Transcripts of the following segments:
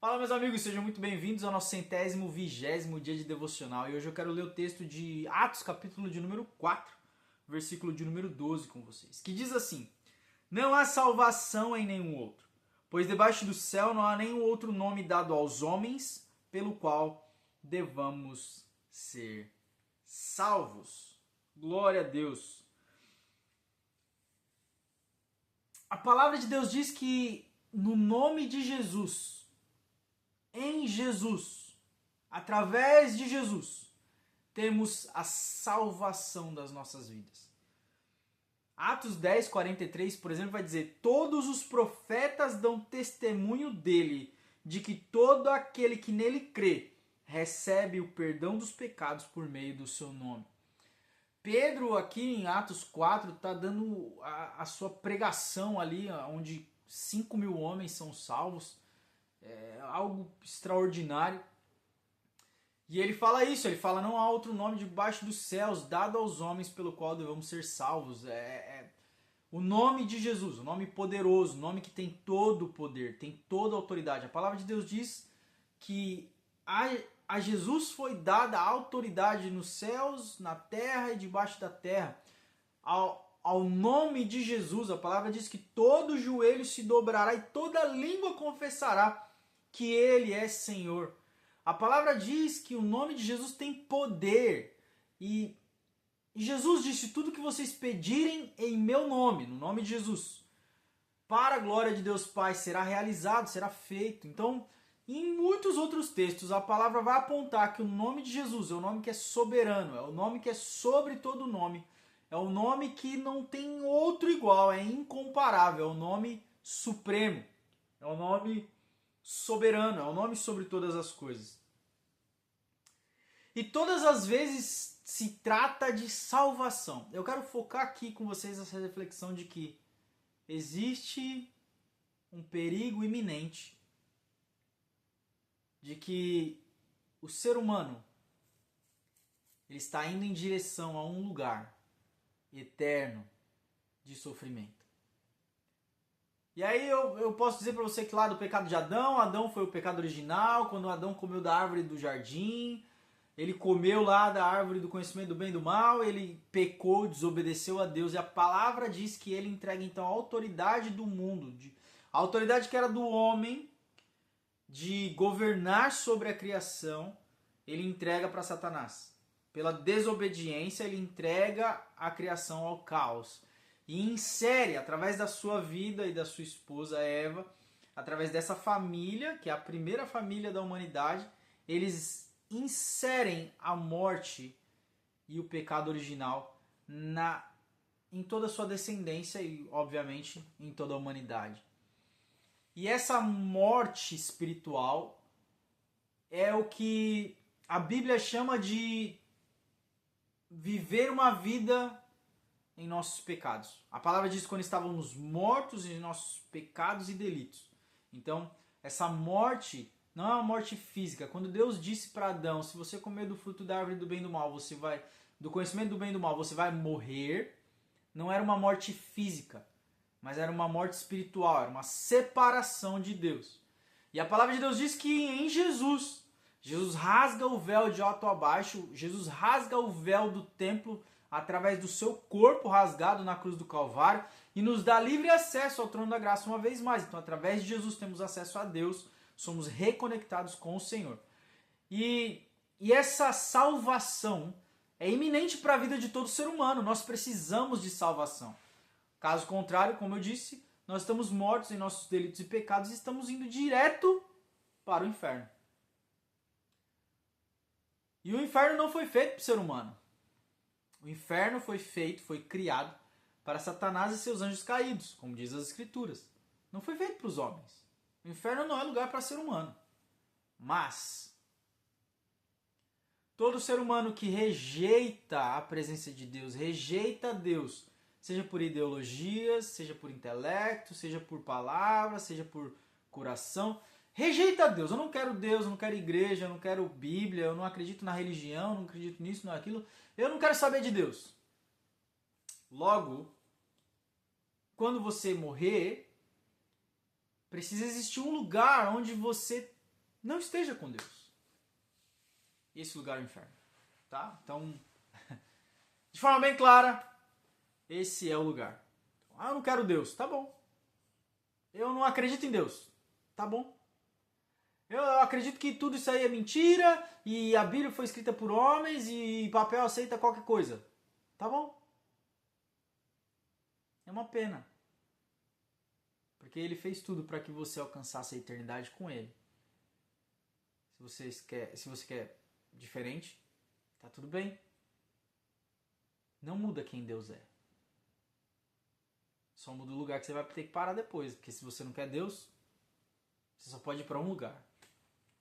Fala, meus amigos, sejam muito bem-vindos ao nosso 120º dia de devocional. E hoje eu quero ler o texto de Atos, capítulo de número 4, versículo de número 12 com vocês, que diz assim: Não há salvação em nenhum outro, pois debaixo do céu não há nenhum outro nome dado aos homens pelo qual devamos ser salvos. Glória a Deus. A palavra de Deus diz que no nome de Jesus, em Jesus, através de Jesus, temos a salvação das nossas vidas. Atos 10, 43, por exemplo, vai dizer: Todos os profetas dão testemunho dele, de que todo aquele que nele crê recebe o perdão dos pecados por meio do seu nome. Pedro, aqui em Atos 4, está dando a sua pregação ali, onde 5.000 homens são salvos. É algo extraordinário. E ele fala isso, ele fala: não há outro nome debaixo dos céus dado aos homens pelo qual devemos ser salvos. O nome de Jesus, o nome poderoso, o nome que tem todo o poder, tem toda a autoridade. A palavra de Deus diz que a Jesus foi dada a autoridade nos céus, na terra e debaixo da terra. Ao nome de Jesus, a palavra diz que todo joelho se dobrará e toda língua confessará que Ele é Senhor. A palavra diz que o nome de Jesus tem poder. E Jesus disse: tudo que vocês pedirem em meu nome, no nome de Jesus, para a glória de Deus Pai, será realizado, será feito. Então, em muitos outros textos, a palavra vai apontar que o nome de Jesus é o nome que é soberano, é o nome que é sobre todo nome, é o nome que não tem outro igual, é incomparável, é o nome supremo, é o nome soberano, é o nome sobre todas as coisas. E todas as vezes se trata de salvação. Eu quero focar aqui com vocês essa reflexão de que existe um perigo iminente de que o ser humano ele está indo em direção a um lugar eterno de sofrimento. E aí eu posso dizer para você que lá do pecado de Adão foi o pecado original, quando Adão comeu da árvore do jardim, ele comeu lá da árvore do conhecimento do bem e do mal, ele pecou, desobedeceu a Deus, e a palavra diz que ele entrega então a autoridade do mundo, a autoridade que era do homem, de governar sobre a criação, ele entrega para Satanás. Pela desobediência, ele entrega a criação ao caos. E insere, através da sua vida e da sua esposa Eva, através dessa família, que é a primeira família da humanidade, eles inserem a morte e o pecado original em toda a sua descendência e, obviamente, em toda a humanidade. E essa morte espiritual é o que a Bíblia chama de viver uma vida em nossos pecados. A palavra diz: quando estávamos mortos em nossos pecados e delitos. Então, essa morte não é uma morte física. Quando Deus disse para Adão: se você comer do fruto da árvore do bem e do mal, do conhecimento do bem e do mal, você vai morrer. Não era uma morte física, mas era uma morte espiritual, era uma separação de Deus. E a palavra de Deus diz que em Jesus rasga o véu de alto a baixo, Jesus rasga o véu do templo através do seu corpo rasgado na cruz do Calvário e nos dá livre acesso ao trono da graça uma vez mais. Então, através de Jesus temos acesso a Deus, somos reconectados com o Senhor. E essa salvação é iminente para a vida de todo ser humano. Nós precisamos de salvação. Caso contrário, como eu disse, nós estamos mortos em nossos delitos e pecados e estamos indo direto para o inferno. E o inferno não foi feito para o ser humano. O inferno foi criado para Satanás e seus anjos caídos, como diz as Escrituras. Não foi feito para os homens. O inferno não é lugar para ser humano. Mas todo ser humano que rejeita a presença de Deus, rejeita Deus, seja por ideologias, seja por intelecto, seja por palavras, seja por coração, rejeita Deus. Eu não quero Deus, eu não quero igreja, eu não quero Bíblia, eu não acredito na religião, eu não acredito nisso, naquilo. Eu não quero saber de Deus. Logo, quando você morrer, precisa existir um lugar onde você não esteja com Deus. Esse lugar é o inferno. Tá? Então, de forma bem clara, esse é o lugar. Eu não quero Deus. Tá bom. Eu não acredito em Deus. Tá bom. Eu acredito que tudo isso aí é mentira e a Bíblia foi escrita por homens e papel aceita qualquer coisa. Tá bom. É uma pena. Porque ele fez tudo para que você alcançasse a eternidade com ele. Se você quer diferente, tá tudo bem. Não muda quem Deus é. Só muda o lugar que você vai ter que parar depois. Porque se você não quer Deus, você só pode ir para um lugar.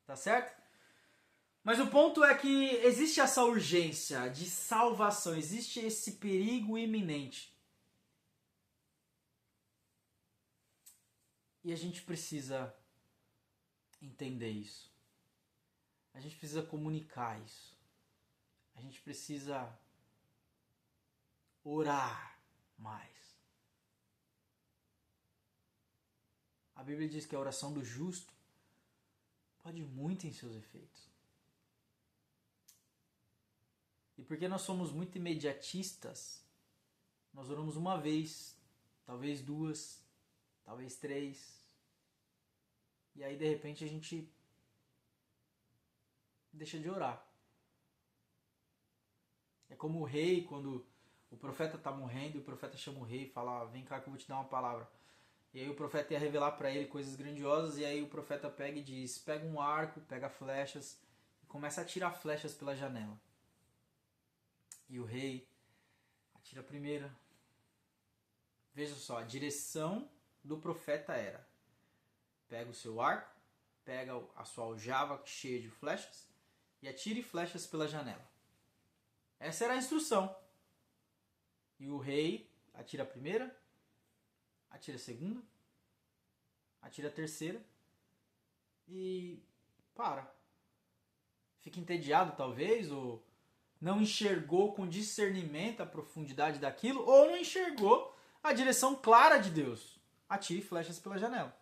Tá certo? Mas o ponto é que existe essa urgência de salvação. Existe esse perigo iminente. E a gente precisa entender isso. A gente precisa comunicar isso. A gente precisa orar mais. A Bíblia diz que a oração do justo pode muito em seus efeitos. E porque nós somos muito imediatistas, nós oramos uma vez, talvez duas, talvez três. E aí de repente a gente deixa de orar. É como o rei, quando o profeta está morrendo, e o profeta chama o rei e fala, vem cá que eu vou te dar uma palavra. E aí o profeta ia revelar para ele coisas grandiosas, e aí o profeta pega e diz, pega um arco, pega flechas, e começa a atirar flechas pela janela. E o rei atira a primeira. Veja só, a direção do profeta era, pega o seu arco, pega a sua aljava cheia de flechas, e atire flechas pela janela. Essa era a instrução. E o rei atira a primeira, atira a segunda, atira a terceira e para. Fica entediado talvez, ou não enxergou com discernimento a profundidade daquilo, ou não enxergou a direção clara de Deus. Atire flechas pela janela.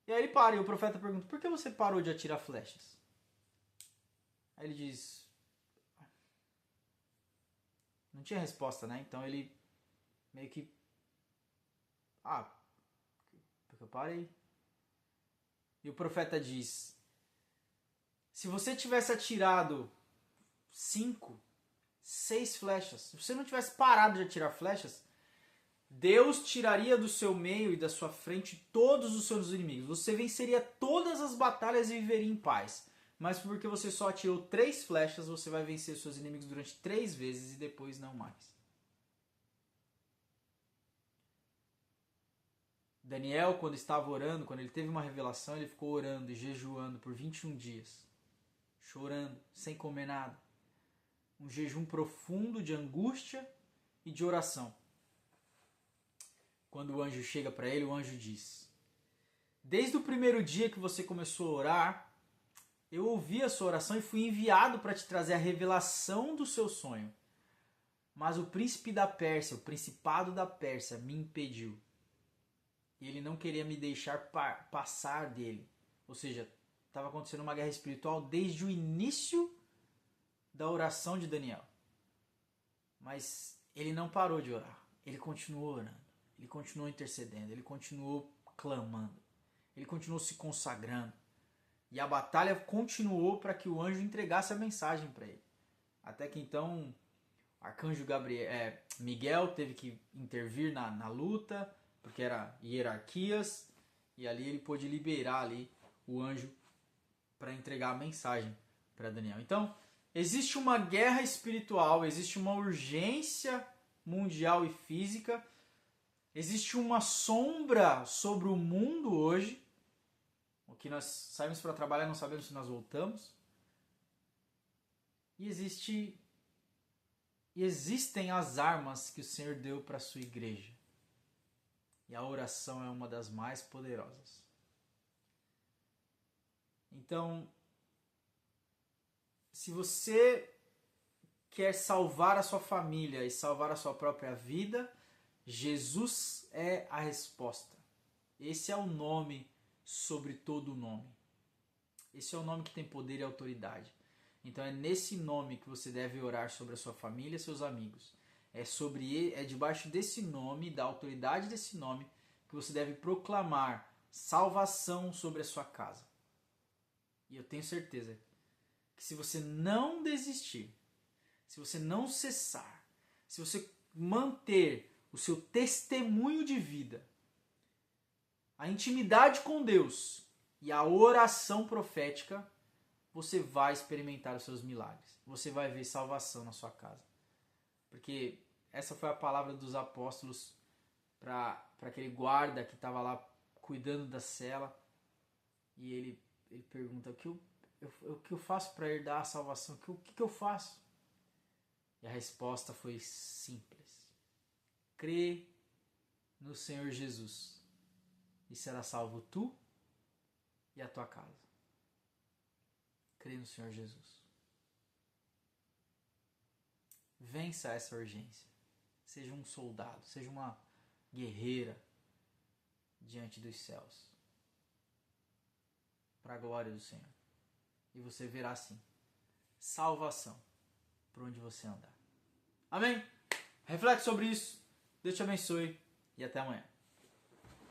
E aí ele para, e o profeta pergunta, por que você parou de atirar flechas? Aí ele diz, não tinha resposta, né? Então ele meio que, porque eu parei. E o profeta diz, se você tivesse atirado 5, 6 flechas, se você não tivesse parado de atirar flechas, Deus tiraria do seu meio e da sua frente todos os seus inimigos. Você venceria todas as batalhas e viveria em paz. Mas porque você só atirou 3 flechas, você vai vencer seus inimigos durante 3 vezes e depois não mais. Daniel, quando estava orando, quando ele teve uma revelação, ele ficou orando e jejuando por 21 dias. Chorando, sem comer nada. Um jejum profundo de angústia e de oração. Quando o anjo chega para ele, o anjo diz, desde o primeiro dia que você começou a orar, eu ouvi a sua oração e fui enviado para te trazer a revelação do seu sonho. Mas o príncipe da Pérsia, o principado da Pérsia, me impediu. E ele não queria me deixar passar dele. Ou seja, estava acontecendo uma guerra espiritual desde o início da oração de Daniel. Mas ele não parou de orar. Ele continuou orando. Ele continuou intercedendo. Ele continuou clamando. Ele continuou se consagrando. E a batalha continuou para que o anjo entregasse a mensagem para ele. Até que então o arcanjo Miguel teve que intervir na luta, porque era hierarquias, e ali ele pôde liberar ali o anjo para entregar a mensagem para Daniel. Então, existe uma guerra espiritual, existe uma urgência mundial e física, existe uma sombra sobre o mundo hoje. O que nós saímos para trabalhar, não sabemos se nós voltamos. E existem as armas que o Senhor deu para a sua igreja. E a oração é uma das mais poderosas. Então, se você quer salvar a sua família e salvar a sua própria vida, Jesus é a resposta. Esse é o nome sobre todo o nome. Esse é o nome que tem poder e autoridade. Então é nesse nome que você deve orar sobre a sua família e seus amigos. É debaixo desse nome, da autoridade desse nome, que você deve proclamar salvação sobre a sua casa. E eu tenho certeza que se você não desistir, se você não cessar, se você manter o seu testemunho de vida, a intimidade com Deus e a oração profética, você vai experimentar os seus milagres. Você vai ver salvação na sua casa. Porque essa foi a palavra dos apóstolos para aquele guarda que estava lá cuidando da cela. E ele pergunta, o que eu faço para herdar a salvação? O que eu faço? E a resposta foi simples. Crê no Senhor Jesus e será salvo tu e a tua casa. Crê no Senhor Jesus. Vença essa urgência. Seja um soldado, seja uma guerreira diante dos céus. Para a glória do Senhor. E você verá sim salvação por onde você andar. Amém? Reflete sobre isso. Deus te abençoe e até amanhã.